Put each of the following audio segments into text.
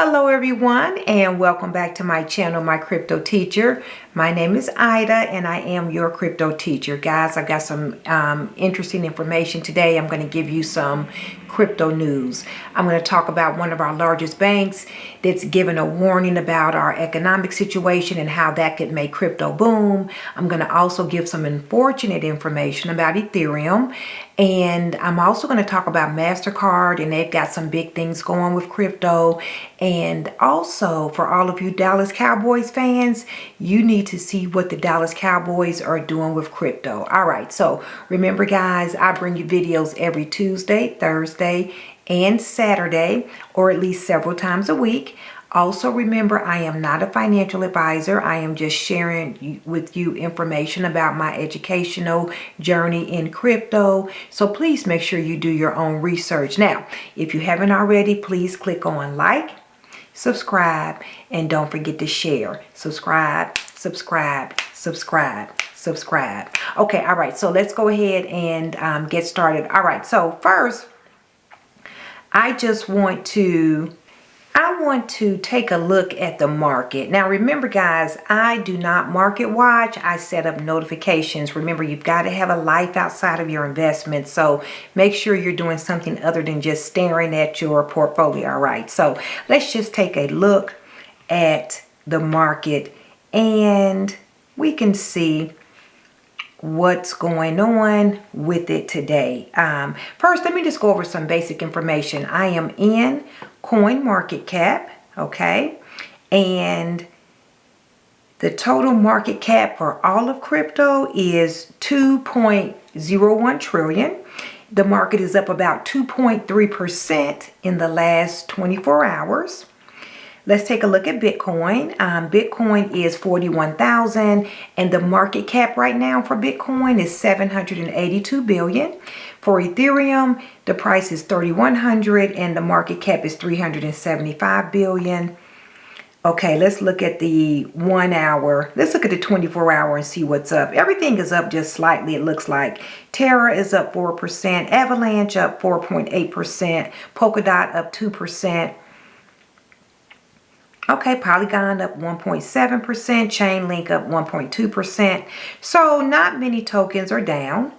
Hello everyone, and welcome back to my channel, My Crypto Teacher. My name is Ida and I am your crypto teacher. Guys, I've got some interesting information today. I'm going to give you some crypto news. I'm going to talk about one of our largest banks that's given a warning about our economic situation and how that could make crypto boom. I'm going to also give some unfortunate information about Ethereum. And I'm also going to talk about Mastercard, and they've got some big things going with crypto. And also, for all of you Dallas Cowboys fans, you need to see what the Dallas Cowboys are doing with crypto. All right, so remember guys, I bring you videos every Tuesday, Thursday, and Saturday, or at least several times a week. Also remember, I am not a financial advisor. I am just sharing with you information about my educational journey in crypto. So please make sure you do your own research. Now, if you haven't already, please click on like, subscribe, and don't forget to share. Subscribe, subscribe, subscribe, subscribe. Okay, all right, so let's go ahead and get started. All right, so first, I want to take a look at the market. Now remember guys, I do not market watch. I set up notifications. Remember, you've got to have a life outside of your investments. So make sure you're doing something other than just staring at your portfolio. All right, so let's just take a look at the market and we can see what's going on with it today. First, let me just go over some basic information. I am in CoinMarketCap, okay? And the total market cap for all of crypto is 2.01 trillion. The market is up about 2.3% in the last 24 hours. Let's take a look at Bitcoin. Bitcoin is 41,000 and the market cap right now for Bitcoin is 782 billion. For Ethereum, the price is 3,100 and the market cap is 375 billion. Okay, let's look at the 1 hour. Let's look at the 24 hour and see what's up. Everything is up just slightly, it looks like. Terra is up 4%, Avalanche up 4.8%, Polkadot up 2%. Okay, Polygon up 1.7%, Chainlink up 1.2%. So not many tokens are down.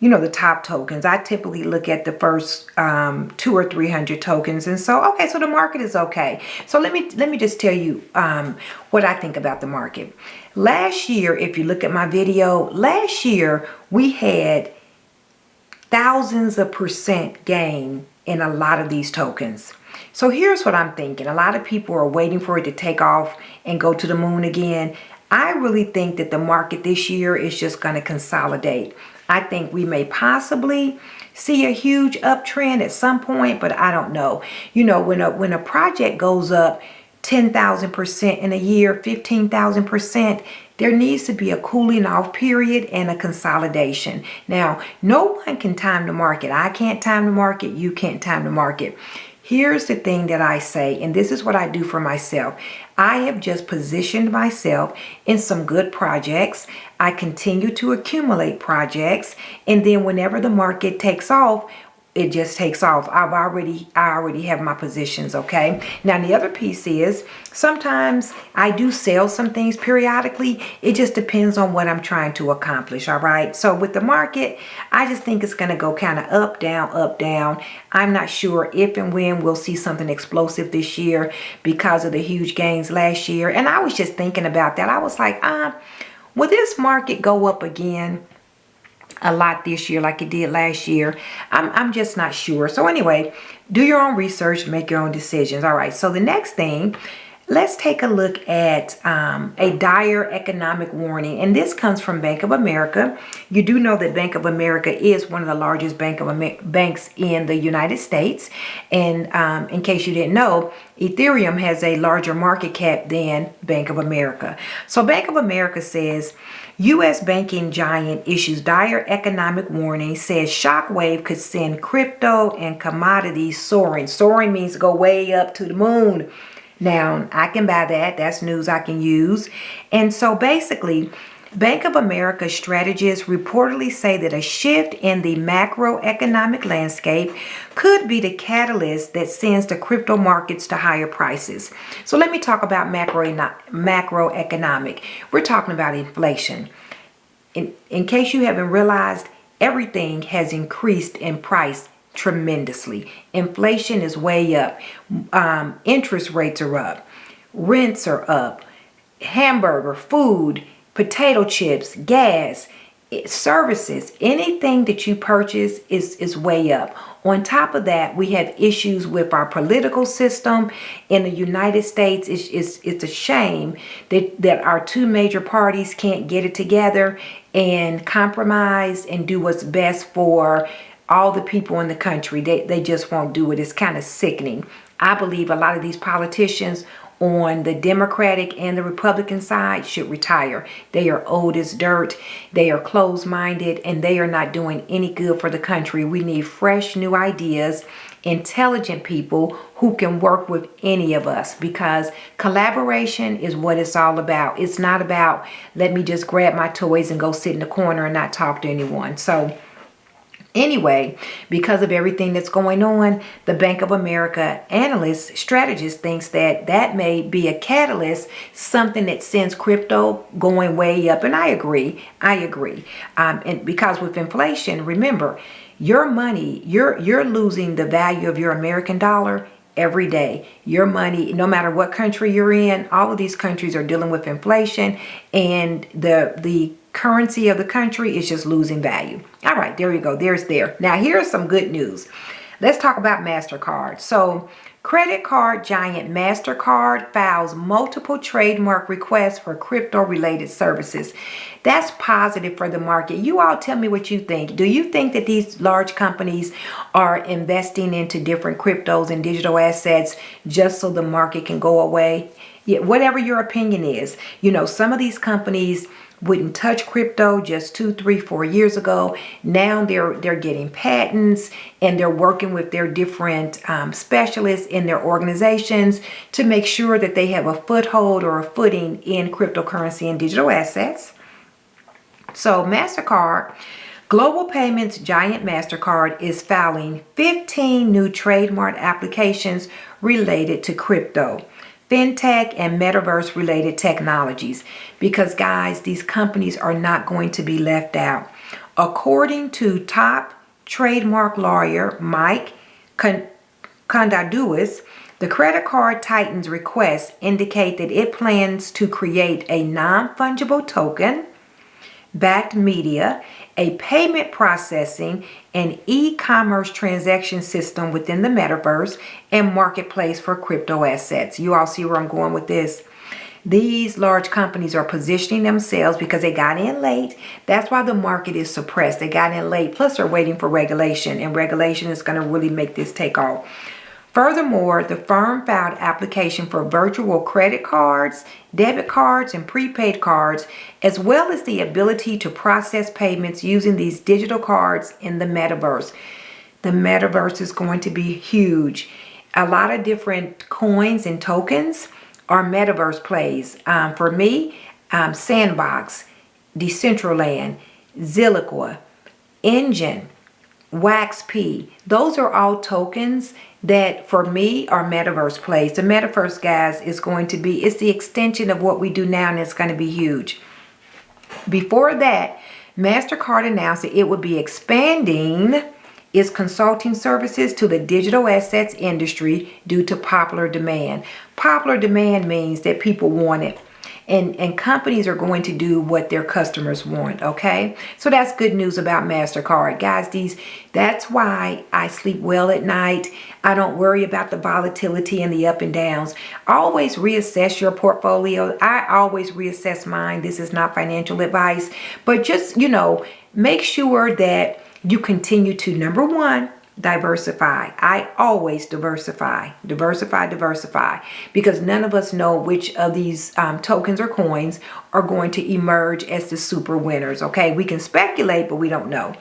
You know, the top tokens. I typically look at the first 200 or 300 tokens. And so, okay, so the market is okay. So let me just tell you what I think about the market. Last year, if you look at my video, last year we had thousands of percent gain in a lot of these tokens. So here's what I'm thinking. A lot of people are waiting for it to take off and go to the moon again. I really think that the market this year is just going to consolidate. I think we may possibly see a huge uptrend at some point, but I don't know. You know, when a project goes up 10,000% in a year, 15,000%, there needs to be a cooling off period and a consolidation. Now, no one can time the market. I can't time the market. You can't time the market. Here's the thing that I say, and this is what I do for myself. I have just positioned myself in some good projects. I continue to accumulate projects, and then whenever the market takes off, it just takes off. I already have my positions, okay? Now the other piece is sometimes I do sell some things periodically. It just depends on what I'm trying to accomplish, all right? So with the market, I just think it's going to go kind of up, down, up, down. I'm not sure if and when we'll see something explosive this year because of the huge gains last year. And I was just thinking about that. I was like, will this market go up again a lot this year like it did last year? I'm just not sure. So anyway, do your own research, make your own decisions. All right, so the next thing, let's take a look at a dire economic warning. And this comes from Bank of America. You do know that Bank of America is one of the largest banks in the United States. And in case you didn't know, Ethereum has a larger market cap than Bank of America. So Bank of America says, U.S. banking giant issues dire economic warning, says shockwave could send crypto and commodities soaring. Soaring means go way up to the moon. Now, I can buy that. That's news I can use. And so basically, Bank of America strategists reportedly say that a shift in the macroeconomic landscape could be the catalyst that sends the crypto markets to higher prices. So let me talk about macroeconomic. We're talking about inflation. In case you haven't realized, everything has increased in price tremendously. Inflation is way up. Interest rates are up. Rents are up. Hamburger, food, potato chips, gas, services, anything that you purchase is way up. On top of that, we have issues with our political system in the United States. It's a shame that our two major parties can't get it together and compromise and do what's best for all the people in the country. They just won't do it. It's kind of sickening. I believe a lot of these politicians on the Democratic and the Republican side should retire. They are old as dirt. They are closed-minded, and they are not doing any good for the country. We need fresh new ideas, intelligent people who can work with any of us, because collaboration is what it's all about. It's not about, let me just grab my toys and go sit in the corner and not talk to anyone. So anyway, because of everything that's going on, the Bank of America analyst strategist thinks that may be a catalyst, something that sends crypto going way up. And I agree. And because with inflation, remember, your money, you're losing the value of your American dollar every day. Your money, no matter what country you're in, all of these countries are dealing with inflation, and the currency of the country is just losing value. All right, there you go. There. Now, here's some good news. Let's talk about Mastercard. So, credit card giant Mastercard files multiple trademark requests for crypto-related services. That's positive for the market. You all tell me what you think. Do you think that these large companies are investing into different cryptos and digital assets just so the market can go away? Yeah, whatever your opinion is. You know, some of these companies wouldn't touch crypto just 2, 3, 4 years ago. Now they're getting patents, and they're working with their different specialists in their organizations to make sure that they have a foothold or a footing in cryptocurrency and digital assets. So Mastercard, global payments giant Mastercard, is filing 15 new trademark applications related to crypto, fintech, and metaverse related technologies, because guys, these companies are not going to be left out. According to top trademark lawyer Mike Condaduis, the credit card titan's requests indicate that it plans to create a non-fungible token, backed media, a payment processing and e-commerce transaction system within the metaverse and marketplace for crypto assets. You all see where I'm going with this? These large companies are positioning themselves because they got in late. That's why the market is suppressed. They got in late. Plus, they're waiting for regulation, and regulation is going to really make this take off. Furthermore, the firm filed application for virtual credit cards, debit cards, and prepaid cards, as well as the ability to process payments using these digital cards in the metaverse. The metaverse is going to be huge. A lot of different coins and tokens are metaverse plays. For me, Sandbox, Decentraland, Zilliqua, Engine, WaxP. Those are all tokens that for me are metaverse plays. The metaverse, guys, is going to be, it's the extension of what we do now, and it's going to be huge. Before that, Mastercard announced that it would be expanding its consulting services to the digital assets industry due to popular demand. Popular demand means that people want it. And companies are going to do what their customers want, okay? So that's good news about Mastercard. Guys, that's why I sleep well at night. I don't worry about the volatility and the up and downs. Always reassess your portfolio. I always reassess mine. This is not financial advice. But just, make sure that you continue to, number one, diversify. I always diversify, because none of us know which of these tokens or coins are going to emerge as the super winners. Okay, we can speculate, but we don't know.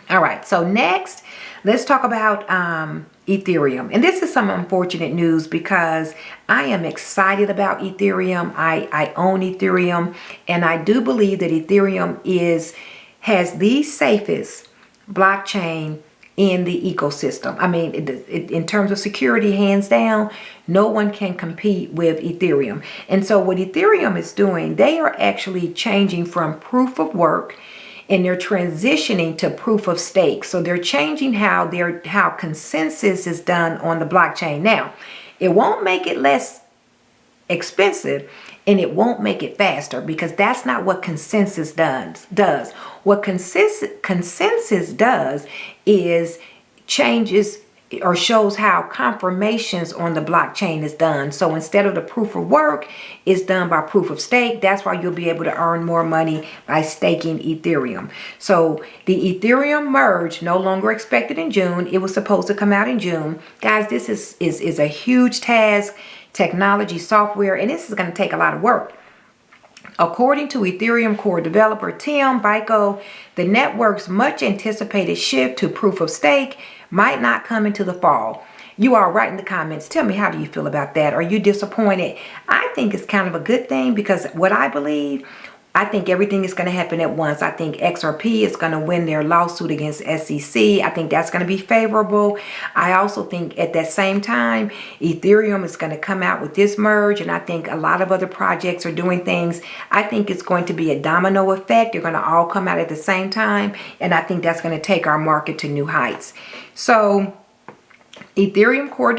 All right, so next, let's talk about Ethereum. And this is some unfortunate news because I am excited about Ethereum. I own Ethereum, and I do believe that Ethereum has the safest blockchain in the ecosystem. I mean, in terms of security, hands down, no one can compete with Ethereum. And so what Ethereum is doing, they are actually changing from proof of work and they're transitioning to proof of stake. So they're changing how consensus is done on the blockchain. Now, it won't make it less expensive and it won't make it faster because that's not what consensus does. What consensus does is changes or shows how confirmations on the blockchain is done. So instead of the proof of work, it's done by proof of stake. That's why you'll be able to earn more money by staking Ethereum. So the Ethereum Merge, no longer expected in June. It was supposed to come out in June. Guys, this is a huge task, technology, software, and this is going to take a lot of work. According to Ethereum core developer Tim Biko, the network's much anticipated shift to proof of stake might not come into the fall. You all write in the comments. Tell me, how do you feel about that? Are you disappointed? I think it's kind of a good thing because what I think everything is going to happen at once. I think XRP is going to win their lawsuit against SEC. I think that's going to be favorable. I also think at that same time, Ethereum is going to come out with this merge, and I think a lot of other projects are doing things. I think it's going to be a domino effect. They're going to all come out at the same time, and I think that's going to take our market to new heights. So Ethereum core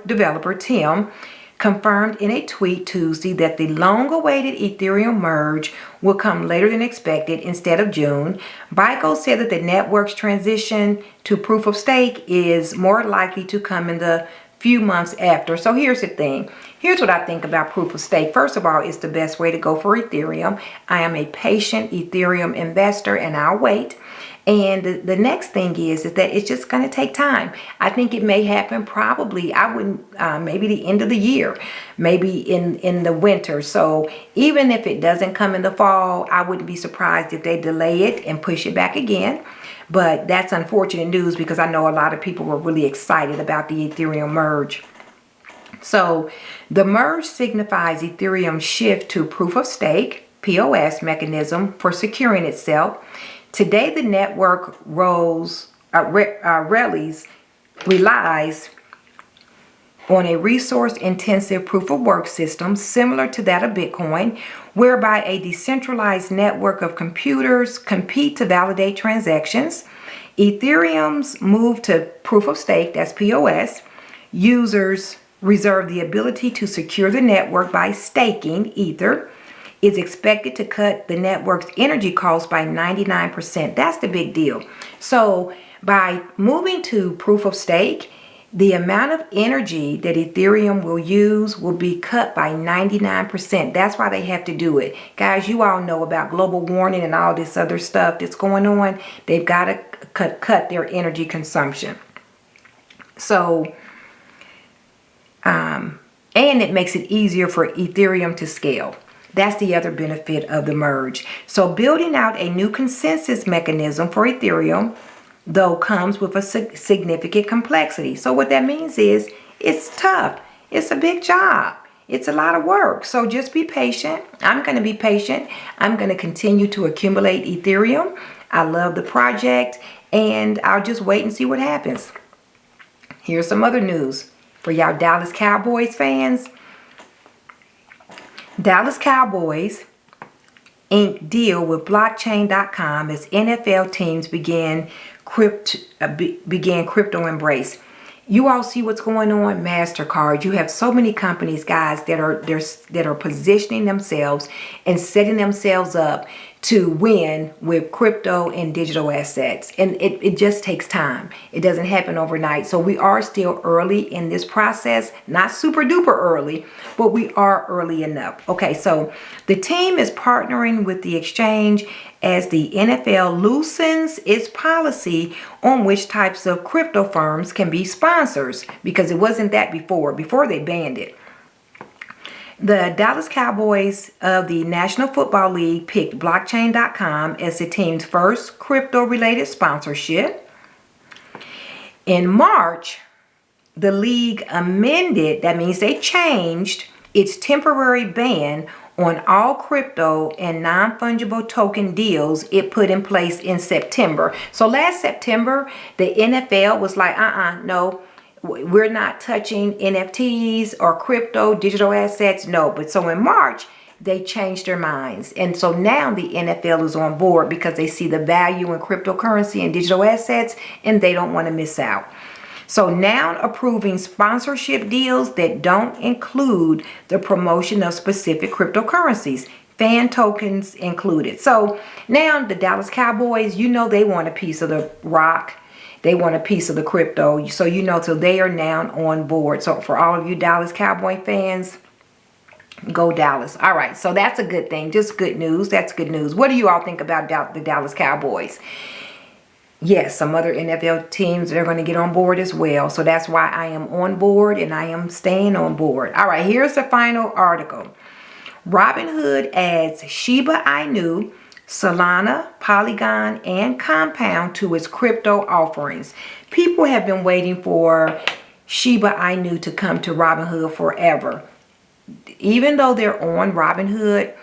developer Tim confirmed in a tweet Tuesday that the long-awaited Ethereum merge will come later than expected instead of June. Biko said that the network's transition to proof of stake is more likely to come in the few months after. So here's the thing. Here's what I think about proof of stake. First of all, it's the best way to go for Ethereum. I am a patient Ethereum investor and I'll wait. And the next thing is that it's just going to take time. I think it may happen probably, maybe the end of the year, maybe in the winter. So even if it doesn't come in the fall, I wouldn't be surprised if they delay it and push it back again. But that's unfortunate news because I know a lot of people were really excited about the Ethereum merge. So the merge signifies Ethereum's shift to proof of stake, POS mechanism for securing itself. Today, the network relies on a resource-intensive proof-of-work system similar to that of Bitcoin, whereby a decentralized network of computers compete to validate transactions. Ethereum's move to proof-of-stake, that's POS, users reserve the ability to secure the network by staking Ether, is expected to cut the network's energy costs by 99%. That's the big deal. So by moving to proof of stake, the amount of energy that Ethereum will use will be cut by 99%. That's why they have to do it. Guys, you all know about global warming and all this other stuff that's going on. They've got to cut their energy consumption. So, and it makes it easier for Ethereum to scale. That's the other benefit of the merge. So building out a new consensus mechanism for Ethereum, though, comes with a significant complexity. So what that means is it's tough. It's a big job. It's a lot of work. So just be patient. I'm going to be patient. I'm going to continue to accumulate Ethereum. I love the project and I'll just wait and see what happens. Here's some other news for y'all Dallas Cowboys fans. Dallas Cowboys Inc. deal with blockchain.com as NFL teams began crypto embrace. You all see what's going on. Mastercard. You have so many companies, guys, that are positioning themselves and setting themselves up to win with crypto and digital assets. And it just takes time. It doesn't happen overnight. So we are still early in this process. Not super duper early, but we are early enough. Okay, so the team is partnering with the exchange as the NFL loosens its policy on which types of crypto firms can be sponsors, because it wasn't that before. Before they banned it. The Dallas Cowboys of the National Football League picked blockchain.com as the team's first crypto-related sponsorship. In March, the league amended, that means they changed its temporary ban on all crypto and non-fungible token deals it put in place in September. So last September, the NFL was like, no, we're not touching NFTs or crypto, digital assets, no. But so in March, they changed their minds. And so now the NFL is on board because they see the value in cryptocurrency and digital assets, and they don't want to miss out. So now approving sponsorship deals that don't include the promotion of specific cryptocurrencies, fan tokens included. So now the Dallas Cowboys, they want a piece of the rock. They want a piece of the crypto. So so they are now on board. So for all of you Dallas Cowboy fans, go Dallas. All right, so that's a good thing. Just good news. That's good news. What do you all think about the Dallas Cowboys? Yes, some other NFL teams are going to get on board as well. So that's why I am on board and I am staying on board. All right, here's the final article. Robinhood adds Shiba Inu, Solana, Polygon, and Compound to its crypto offerings. People have been waiting for Shiba Inu to come to Robinhood forever. Even though they're on Robinhood,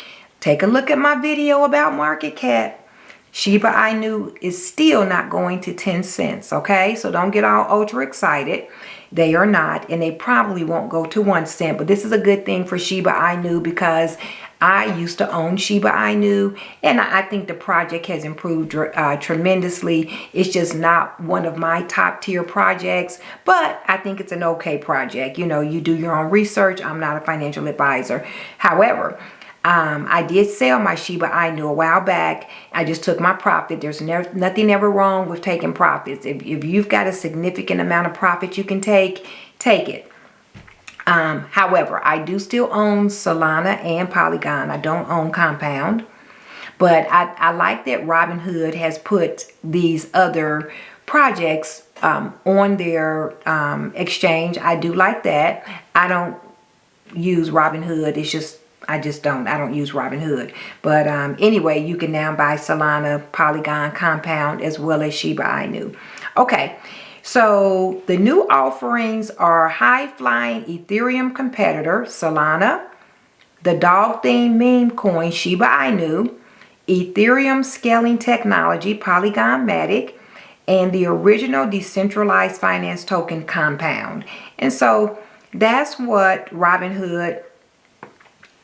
take a look at my video about market cap. Shiba Inu is still not going to 10 cents, okay? So don't get all ultra excited. They are not, and they probably won't go to 1 cent. But this is a good thing for Shiba Inu because I used to own Shiba Inu, and I think the project has improved tremendously. It's just not one of my top tier projects, but I think it's an okay project. You do your own research. I'm not a financial advisor. However, I did sell my Shiba Inu a while back. I just took my profit. There's nothing ever wrong with taking profits. If you've got a significant amount of profit you can take it. However, I do still own Solana and Polygon. I don't own Compound. But I like that Robinhood has put these other projects on their exchange. I do like that. I don't use Robinhood. I don't use Robinhood. But anyway, you can now buy Solana, Polygon, Compound, as well as Shiba Inu. Okay, so the new offerings are high-flying Ethereum competitor, Solana, the dog-themed meme coin, Shiba Inu, Ethereum scaling technology, Polygon Matic, and the original decentralized finance token, Compound. And so that's what Robinhood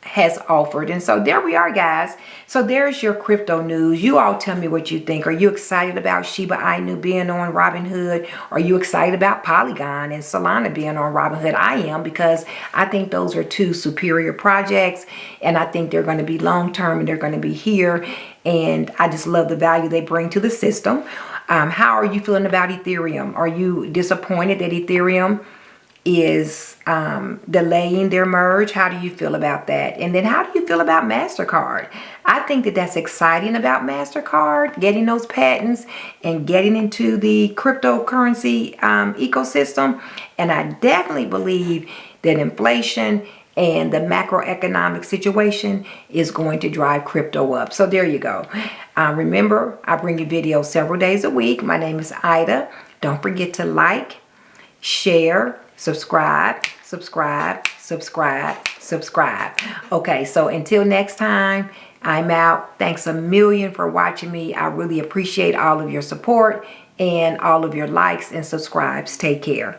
has offered. And so there we are, guys. So there's your crypto news. You all tell me what you think. Are you excited about Shiba Inu being on Robinhood? Are you excited about Polygon and Solana being on Robinhood? I am, because I think those are two superior projects, and I think they're going to be long-term and they're going to be here, and I just love the value they bring to the system. How are you feeling about Ethereum? Are you disappointed that Ethereum is delaying their merge? How do you feel about that? And then how do you feel about Mastercard? I think that that's exciting about Mastercard, getting those patents and getting into the cryptocurrency ecosystem. And I definitely believe that inflation and the macroeconomic situation is going to drive crypto up. So there you go. Remember, I bring you videos several days a week. My name is Ida. Don't forget to like, share, subscribe. Okay, so until next time, I'm out. Thanks a million for watching me. I really appreciate all of your support and all of your likes and subscribes. Take care.